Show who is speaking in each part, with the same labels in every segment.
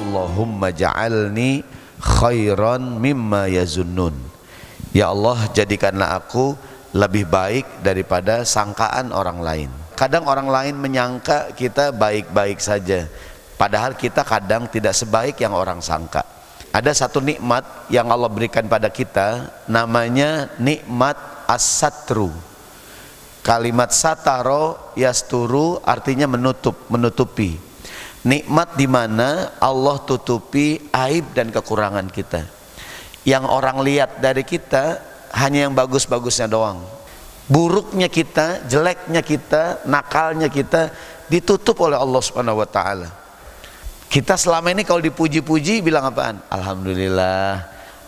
Speaker 1: Allahumma ja'alni khairan mimma yazunnun. Ya Allah, jadikanlah aku lebih baik daripada sangkaan orang lain. Kadang orang lain menyangka kita baik-baik saja, padahal kita kadang tidak sebaik yang orang sangka. Ada satu nikmat yang Allah berikan pada kita, namanya nikmat as-satru. Kalimat sataro yasturu artinya menutup, menutupi. Nikmat di mana Allah tutupi aib dan kekurangan kita. Yang orang lihat dari kita hanya yang bagus-bagusnya doang. Buruknya kita, jeleknya kita, nakalnya kita ditutup oleh Allah Subhanahu wa taala. Kita selama ini kalau dipuji-puji bilang apaan? Alhamdulillah.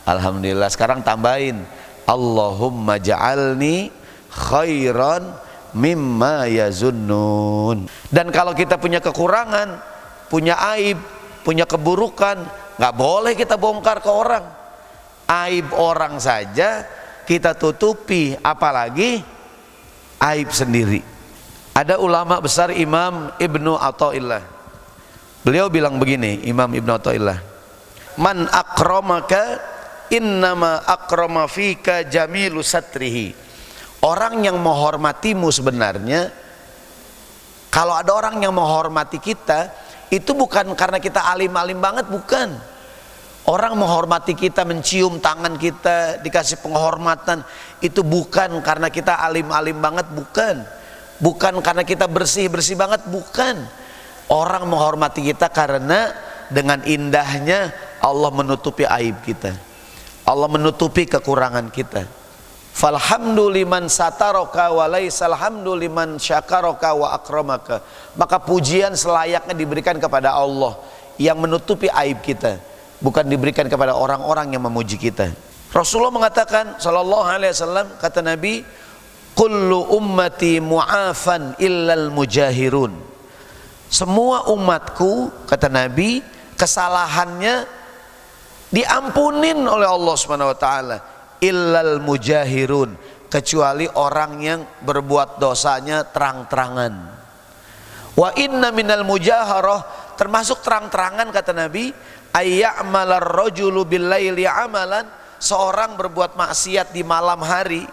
Speaker 1: Alhamdulillah. Sekarang tambahin Allahumma ja'alni khairan mimma yazunnun. Dan kalau kita punya kekurangan, punya aib, punya keburukan, nggak boleh kita bongkar ke orang. Aib orang saja kita tutupi, apalagi aib sendiri. Ada ulama besar Imam Ibnu Athaillah. Beliau bilang begini, Imam Ibnu Athaillah, man akramaka innama akrama fika jamilu satrihi. Orang yang menghormatimu sebenarnya, kalau ada orang yang menghormati kita, itu bukan karena kita alim-alim banget, bukan. Orang menghormati kita, mencium tangan kita, dikasih penghormatan, itu bukan karena kita alim-alim banget, bukan. Bukan karena kita bersih-bersih banget, bukan. Orang menghormati kita karena dengan indahnya Allah menutupi aib kita, Allah menutupi kekurangan kita. Falhamduliman sataraka wa laisal hamduliman syakaraka wa akramaka. Maka pujian selayaknya diberikan kepada Allah yang menutupi aib kita, bukan diberikan kepada orang-orang yang memuji kita. Rasulullah mengatakan sallallahu alaihi wasallam, kata Nabi, kullu ummati mu'afan illal mujahirun. Semua umatku, kata Nabi, kesalahannya diampunin oleh Allah Subhanahu wa taala, illal mujahirun, kecuali orang yang berbuat dosanya terang-terangan. Wa inna minal mujaharah, termasuk terang-terangan kata Nabi, ayya'malar rajulu billaili amalan, seorang berbuat maksiat di malam hari,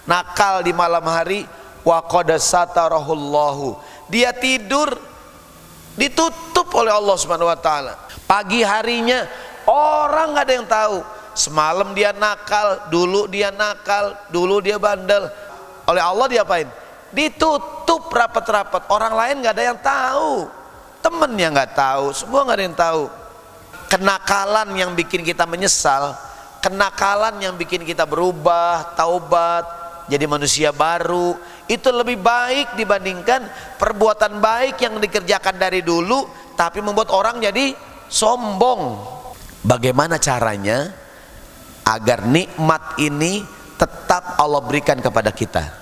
Speaker 1: nakal di malam hari, wa qad satarahullahu, dia tidur ditutup oleh Allah Subhanahu wa taala. Pagi harinya orang nggak ada yang tahu, semalam dia nakal, dulu dia nakal, dulu dia bandel, oleh Allah diapain? Ditutup rapat-rapat, orang lain nggak ada yang tahu, temennya nggak tahu, semua nggak ada yang tahu. Kenakalan yang bikin kita menyesal, kenakalan yang bikin kita berubah, taubat, jadi manusia baru, itu lebih baik dibandingkan perbuatan baik yang dikerjakan dari dulu tapi membuat orang jadi sombong. Bagaimana caranya agar nikmat ini tetap Allah berikan kepada kita?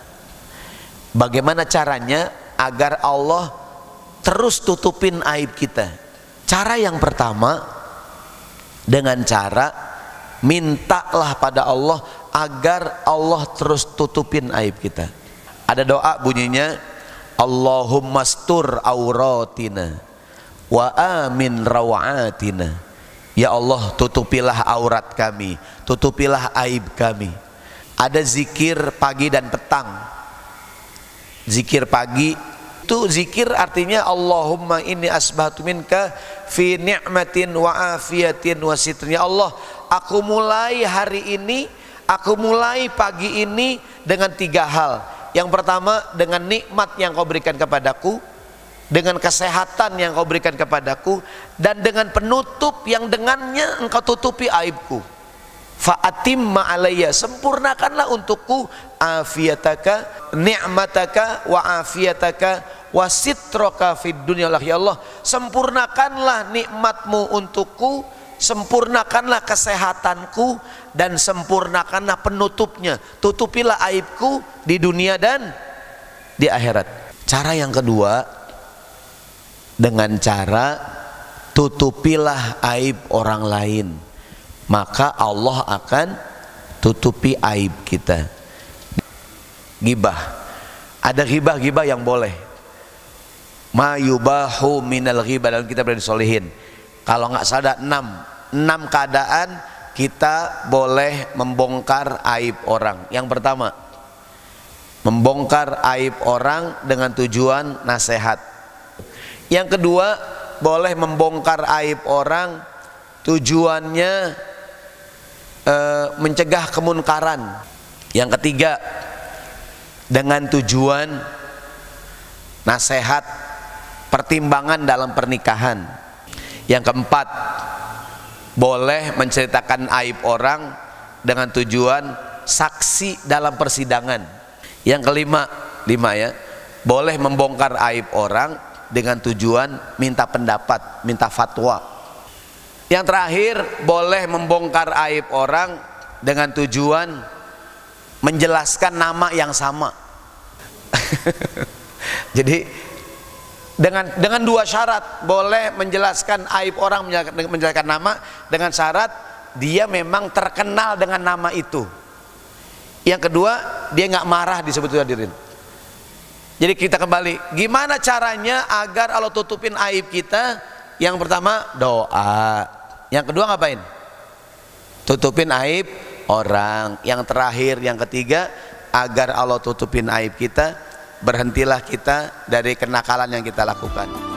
Speaker 1: Bagaimana caranya agar Allah terus tutupin aib kita? Cara yang pertama, dengan cara mintalah pada Allah agar Allah terus tutupin aib kita. Ada doa bunyinya, Allahumma stur auratina wa amin rawatina. Ya Allah, tutupilah aurat kami, tutupilah aib kami. Ada zikir pagi dan petang. Zikir pagi itu zikir artinya Allahumma inni asbahtu minka fi ni'matin wa afiyatin wa sitrin. Ya Allah, aku mulai hari ini, aku mulai pagi ini dengan 3 hal. Yang pertama, dengan nikmat yang kau berikan kepadaku, dengan kesehatan yang kau berikan kepadaku, dan dengan penutup yang dengannya engkau tutupi aibku. Fa'atimma alayya, sempurnakanlah untukku afiyataka, ni'mataka wa afiyataka wa sitraka fid dunya wal akhirah. Ya Allah, sempurnakanlah nikmatmu untukku, sempurnakanlah kesehatanku, dan sempurnakanlah penutupnya, tutupilah aibku di dunia dan di akhirat. Cara yang kedua, dengan cara tutupilah aib orang lain, maka Allah akan tutupi aib kita. Gibah, ada ghibah-ghibah yang boleh, ma yubahu minal ghibah, dalam kitab dari Sholihin. Kalau nggak salah 6 keadaan kita boleh membongkar aib orang. Yang pertama, membongkar aib orang dengan tujuan nasihat. Yang kedua, boleh membongkar aib orang tujuannya mencegah kemunkaran. Yang ketiga, dengan tujuan nasihat, pertimbangan dalam pernikahan. Yang keempat, boleh menceritakan aib orang dengan tujuan saksi dalam persidangan. Yang kelima, boleh membongkar aib orang dengan tujuan minta pendapat, minta fatwa. Yang terakhir, boleh membongkar aib orang dengan tujuan menjelaskan nama yang sama. Jadi dengan 2 syarat, boleh menjelaskan aib orang, menjelaskan nama dengan syarat dia memang terkenal dengan nama itu. Yang kedua, dia nggak marah disebut hadirin. Jadi kita kembali, gimana caranya agar Allah tutupin aib kita? Yang pertama, doa. Yang kedua ngapain? Tutupin aib orang. Yang terakhir, yang ketiga, agar Allah tutupin aib kita, berhentilah kita dari kenakalan yang kita lakukan.